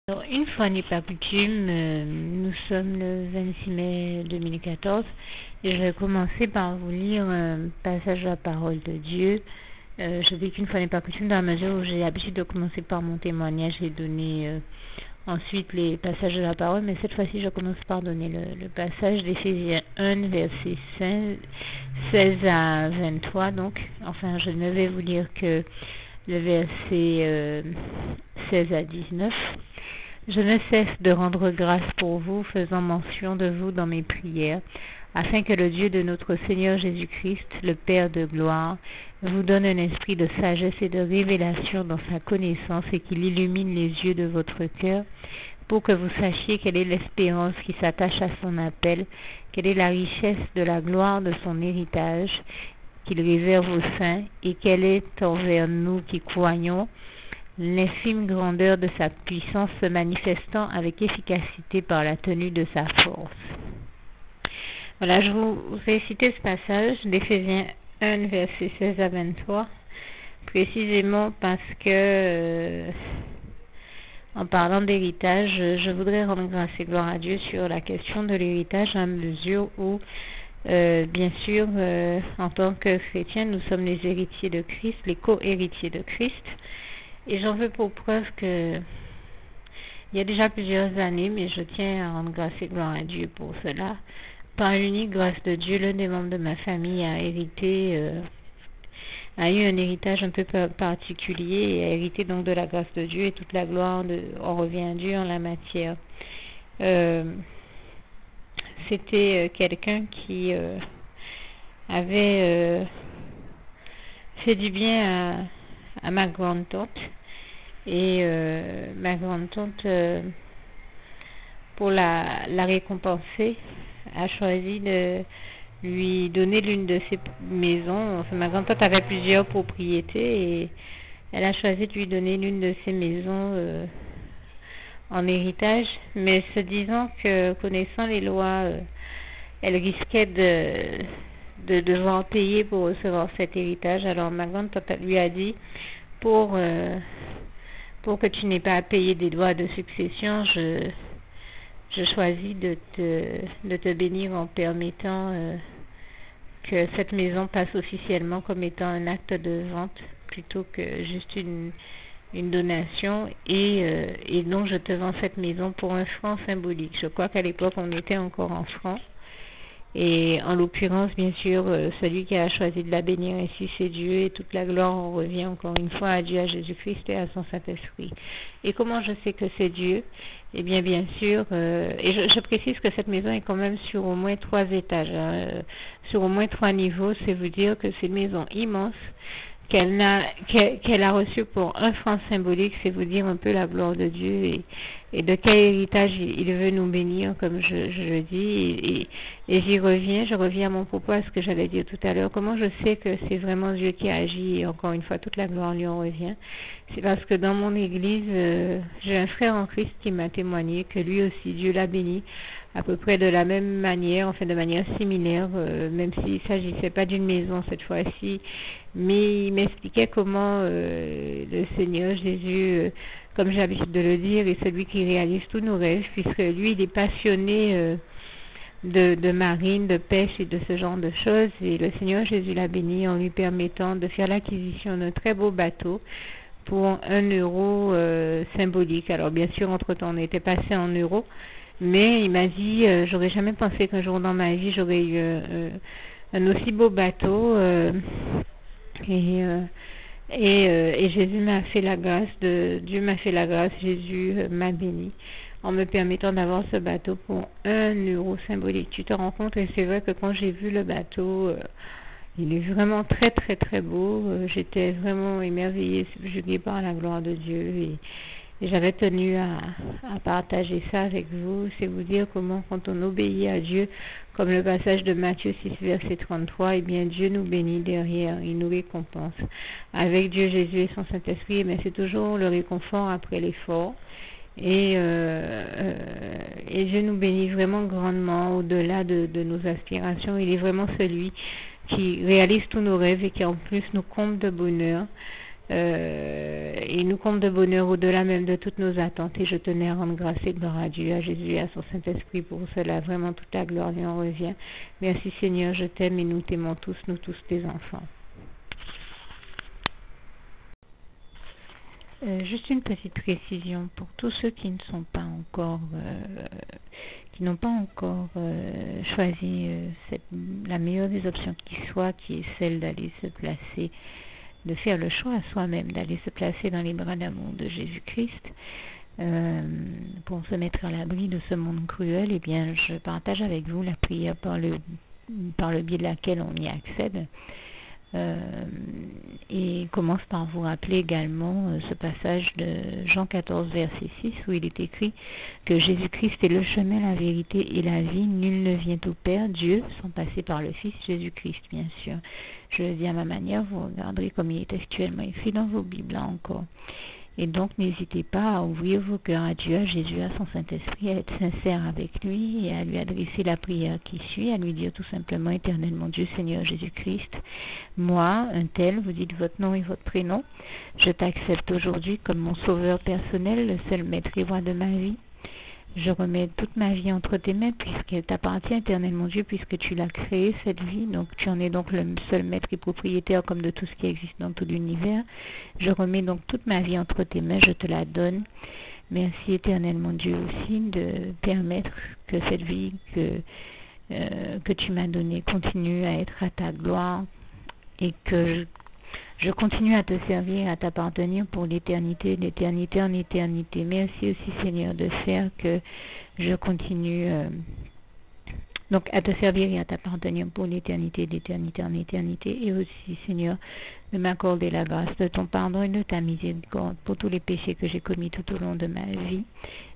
Alors, une fois n'est pas coutume, nous sommes le 26 mai 2014 et je vais commencer par vous lire un passage de la parole de Dieu. Je dis qu'une fois n'est pas coutume dans la mesure où j'ai l'habitude de commencer par mon témoignage et donner ensuite les passages de la parole, mais cette fois-ci je commence par donner le passage d'Éphésiens 1, verset 16 à 23. Donc, enfin, je ne vais vous lire que le verset 16 à 19. Je ne cesse de rendre grâce pour vous, faisant mention de vous dans mes prières, afin que le Dieu de notre Seigneur Jésus-Christ, le Père de gloire, vous donne un esprit de sagesse et de révélation dans sa connaissance et qu'il illumine les yeux de votre cœur, pour que vous sachiez quelle est l'espérance qui s'attache à son appel, quelle est la richesse de la gloire de son héritage qu'il réserve aux saints, et quelle est envers nous qui croyons l'infime grandeur de sa puissance se manifestant avec efficacité par la tenue de sa force. Voilà, je vous vais citer ce passage d'Éphésiens 1, verset 16 à 23, précisément parce que, en parlant d'héritage, je voudrais rendre grâce et gloire à Dieu sur la question de l'héritage à mesure où, bien sûr, en tant que chrétiens, nous sommes les héritiers de Christ, les co-héritiers de Christ. Et j'en veux pour preuve que il y a déjà plusieurs années, mais je tiens à rendre grâce et gloire à Dieu pour cela. Par l'unique grâce de Dieu, l'un des membres de ma famille a eu un héritage un peu particulier et a hérité donc de la grâce de Dieu, et toute la gloire on revient à Dieu en la matière. C'était quelqu'un qui avait fait du bien à ma grande-tante. Et ma grande-tante, pour la récompenser, a choisi de lui donner l'une de ses maisons. Enfin, ma grande-tante avait plusieurs propriétés et elle a choisi de lui donner l'une de ses maisons en héritage, mais se disant que, connaissant les lois, elle risquait de devoir payer pour recevoir cet héritage. Alors ma grande-tante lui a dit, pour que tu n'aies pas à payer des droits de succession, je choisis de te bénir en permettant que cette maison passe officiellement comme étant un acte de vente plutôt que juste une donation, et donc je te vends cette maison pour un franc symbolique. Je crois qu'à l'époque on était encore en francs. Et en l'occurrence, bien sûr, celui qui a choisi de la bénir ainsi, c'est Dieu, et toute la gloire en revient encore une fois à Dieu, à Jésus-Christ et à son Saint-Esprit. Et comment je sais que c'est Dieu? Eh bien, bien sûr, et je précise que cette maison est quand même sur au moins 3 étages, sur au moins 3 niveaux. C'est vous dire que c'est une maison immense qu'elle a reçue pour un franc symbolique. C'est vous dire un peu la gloire de Dieu et de quel héritage il veut nous bénir, comme je le dis, et je reviens à mon propos, à ce que j'allais dire tout à l'heure. Comment je sais que c'est vraiment Dieu qui agit, et encore une fois, toute la gloire lui en revient? C'est parce que dans mon église, j'ai un frère en Christ qui m'a témoigné que lui aussi, Dieu l'a béni, à peu près de la même manière, enfin de manière similaire, même s'il ne s'agissait pas d'une maison cette fois-ci, mais il m'expliquait comment le Seigneur Jésus, comme j'ai l'habitude de le dire, est celui qui réalise tous nos rêves, puisque lui, il est passionné de marine, de pêche et de ce genre de choses, et le Seigneur Jésus l'a béni en lui permettant de faire l'acquisition d'un très beau bateau pour 1 euro symbolique. Alors bien sûr, entre-temps, on était passé en euros, mais il m'a dit, j'aurais jamais pensé qu'un jour dans ma vie, j'aurais eu un aussi beau bateau, et Jésus m'a fait la grâce, Dieu m'a fait la grâce, Jésus m'a béni en me permettant d'avoir ce bateau pour 1 euro symbolique. Tu te rends compte? Et c'est vrai que quand j'ai vu le bateau, il est vraiment très très très beau. J'étais vraiment émerveillée, subjuguée par la gloire de Dieu, et j'avais tenu à partager ça avec vous. C'est vous dire comment, quand on obéit à Dieu, comme le passage de Matthieu 6, verset 33, eh bien Dieu nous bénit derrière, il nous récompense. Avec Dieu, Jésus et son Saint-Esprit, mais c'est toujours le réconfort après l'effort. Et Dieu nous bénit vraiment grandement au-delà de nos aspirations. Il est vraiment celui qui réalise tous nos rêves et qui en plus nous comble de bonheur. il nous comble de bonheur au-delà même de toutes nos attentes. Et je tenais à rendre grâce et gloire à Dieu, à Jésus et à son Saint-Esprit pour cela. Vraiment, toute la gloire lui en revient. Merci Seigneur, je t'aime et nous t'aimons tous, nous tous tes enfants. Juste une petite précision pour tous ceux qui ne sont pas encore, qui n'ont pas encore choisi la meilleure des options qui soit, qui est celle d'aller se placer, de faire le choix à soi-même, d'aller se placer dans les bras d'amour de Jésus-Christ, pour se mettre à l'abri de ce monde cruel. Eh bien, je partage avec vous la prière par le biais de laquelle on y accède. Et commence par vous rappeler également ce passage de Jean 14 verset 6 où il est écrit que Jésus-Christ est le chemin, la vérité et la vie. Nul ne vient au Père, Dieu, sans passer par le Fils Jésus-Christ, bien sûr. Je le dis à ma manière, vous regarderez comme il est actuellement écrit dans vos Bibles là encore. Et donc, n'hésitez pas à ouvrir vos cœurs à Dieu, à Jésus, à son Saint-Esprit, à être sincère avec lui et à lui adresser la prière qui suit, à lui dire tout simplement, Éternel mon Dieu, Seigneur Jésus-Christ, moi, un tel, vous dites votre nom et votre prénom, je t'accepte aujourd'hui comme mon sauveur personnel, le seul maître et roi de ma vie. Je remets toute ma vie entre tes mains puisqu'elle t'appartient, Éternel mon Dieu, puisque tu l'as créée, cette vie. Donc tu en es donc le seul maître et propriétaire comme de tout ce qui existe dans tout l'univers. Je remets donc toute ma vie entre tes mains, je te la donne. Merci, Éternel mon Dieu, aussi de permettre que cette vie que tu m'as donnée continue à être à ta gloire et que je continue à te servir, à t'appartenir pour l'éternité, d'éternité en éternité. Merci aussi, Seigneur, de faire que je continue donc à te servir et à t'appartenir pour l'éternité, d'éternité en éternité. Et aussi, Seigneur, de m'accorder la grâce de ton pardon et de ta miséricorde pour tous les péchés que j'ai commis tout au long de ma vie,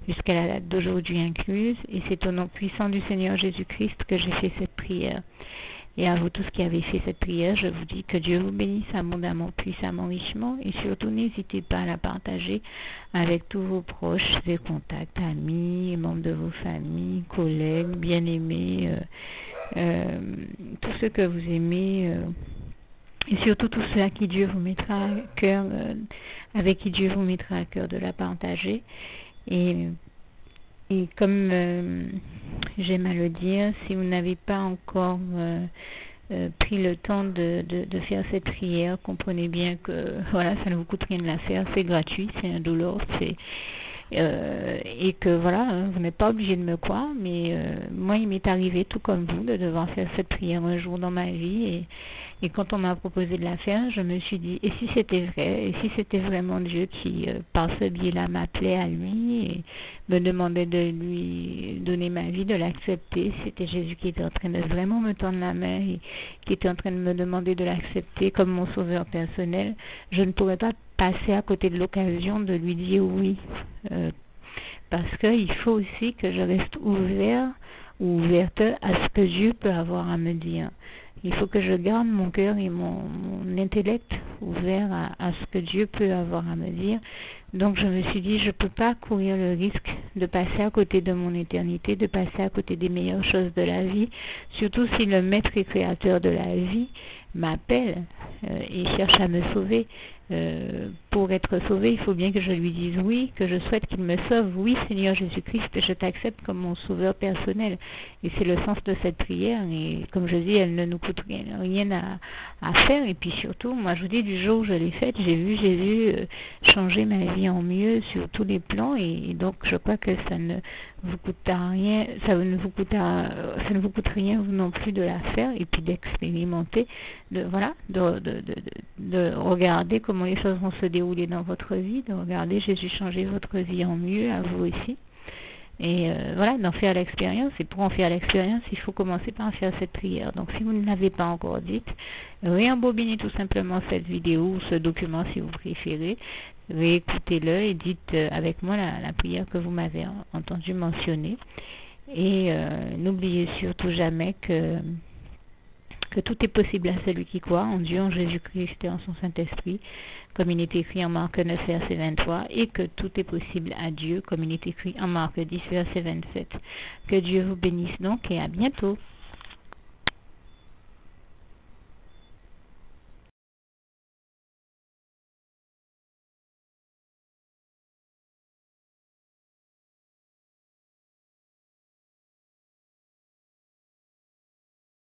jusqu'à la date d'aujourd'hui incluse. Et c'est au nom puissant du Seigneur Jésus-Christ que j'ai fait cette prière. Et à vous tous qui avez fait cette prière, je vous dis que Dieu vous bénisse abondamment, puissamment, richement, et surtout n'hésitez pas à la partager avec tous vos proches et contacts, amis, membres de vos familles, collègues, bien-aimés, tous ceux que vous aimez, et surtout tous ceux à qui Dieu vous mettra à cœur, avec qui Dieu vous mettra à cœur de la partager. Et comme j'aime à le dire, si vous n'avez pas encore pris le temps de faire cette prière, comprenez bien que voilà, ça ne vous coûte rien de la faire, c'est gratuit, c'est indolore, et que voilà, vous n'êtes pas obligé de me croire, mais moi il m'est arrivé tout comme vous de devoir faire cette prière un jour dans ma vie, et quand on m'a proposé de la faire, je me suis dit, et si c'était vrai, et si c'était vraiment Dieu qui, par ce biais-là, m'appelait à lui et me demandait de lui donner ma vie, de l'accepter, c'était Jésus qui était en train de vraiment me tendre la main et qui était en train de me demander de l'accepter comme mon sauveur personnel, je ne pourrais pas passer à côté de l'occasion de lui dire oui, parce qu'il faut aussi que je reste ouvert ou ouverte à ce que Dieu peut avoir à me dire. Il faut que je garde mon cœur et mon intellect ouvert à ce que Dieu peut avoir à me dire. Donc je me suis dit, je ne peux pas courir le risque de passer à côté de mon éternité, de passer à côté des meilleures choses de la vie, surtout si le maître et créateur de la vie m'appelle et cherche à me sauver. Pour être sauvé, il faut bien que je lui dise oui, que je souhaite qu'il me sauve. Oui, Seigneur Jésus-Christ, je t'accepte comme mon sauveur personnel. Et c'est le sens de cette prière. Et comme je dis, elle ne nous coûte rien à faire. Et puis surtout, moi je vous dis, du jour où je l'ai faite, j'ai vu Jésus changer ma vie en mieux sur tous les plans. Et donc je crois que ça ne vous coûtera rien, ça ne vous coûte rien vous non plus de la faire et puis d'expérimenter, de regarder comment les choses vont se dérouler dans votre vie, de regarder Jésus changer votre vie en mieux, à vous aussi. Et voilà, d'en faire l'expérience. Et pour en faire l'expérience, il faut commencer par faire cette prière. Donc si vous ne l'avez pas encore dite, réembobinez tout simplement cette vidéo ou ce document si vous préférez. Réécoutez-le et dites avec moi la prière que vous m'avez entendu mentionner. Et n'oubliez surtout jamais que tout est possible à celui qui croit en Dieu, en Jésus-Christ et en son Saint-Esprit, comme il est écrit en Marc 9, verset 23, et que tout est possible à Dieu, comme il est écrit en Marc 10, verset 27. Que Dieu vous bénisse donc et à bientôt.